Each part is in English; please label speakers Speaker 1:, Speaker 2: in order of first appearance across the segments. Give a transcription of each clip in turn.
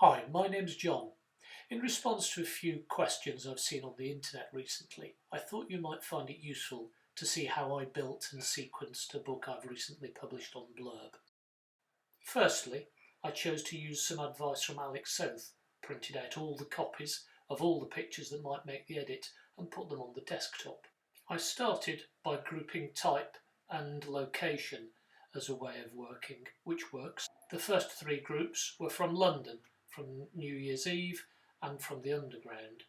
Speaker 1: Hi, my name's John. In response to a few questions I've seen on the internet recently, I thought you might find it useful to see how I built and sequenced a book I've recently published on Blurb. Firstly, I chose to use some advice from Alex South, printed out all the copies of all the pictures that might make the edit and put them on the desktop. I started by grouping type and location as a way of working, which works. The first three groups were from London, from New Year's Eve and from the Underground.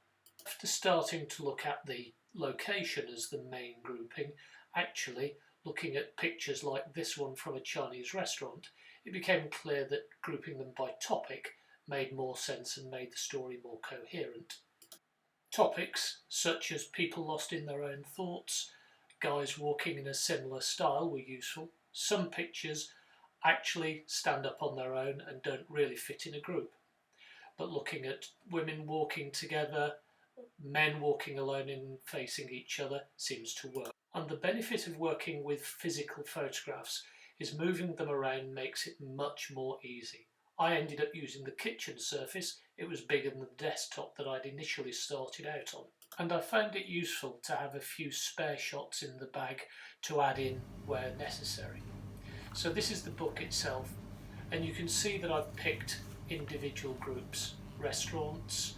Speaker 1: After starting to look at the location as the main grouping, actually looking at pictures like this one from a Chinese restaurant, it became clear that grouping them by topic made more sense and made the story more coherent. Topics such as people lost in their own thoughts, guys walking in a similar style were useful. Some pictures actually stand up on their own and don't really fit in a group. But looking at women walking together, men walking alone and facing each other seems to work. And the benefit of working with physical photographs is moving them around makes it much more easy. I ended up using the kitchen surface. It was bigger than the desktop that I'd initially started out on. And I found it useful to have a few spare shots in the bag to add in where necessary. So this is the book itself, and you can see that I've picked individual groups: restaurants,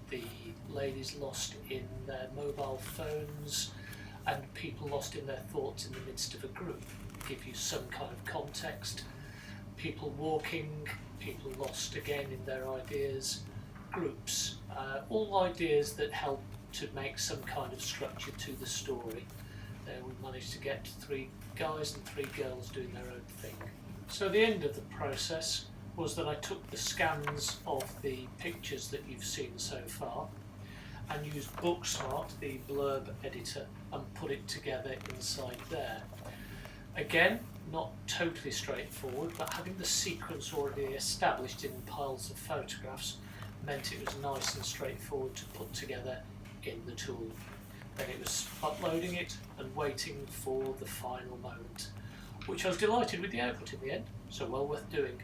Speaker 1: the ladies lost in their mobile phones, and people lost in their thoughts in the midst of a group. Give you some kind of context. People walking, people lost again in their ideas, groups, all ideas that help to make some kind of structure to the story. We managed to get 3 guys and 3 girls doing their own thing. So the end of the process was that I took the scans of the pictures that you've seen so far and used Booksmart, the Blurb editor, and put it together inside there. Again, not totally straightforward, but having the sequence already established in piles of photographs meant it was nice and straightforward to put together in the tool. Then it was uploading it and waiting for the final moment, which I was delighted with the output in the end, so well worth doing.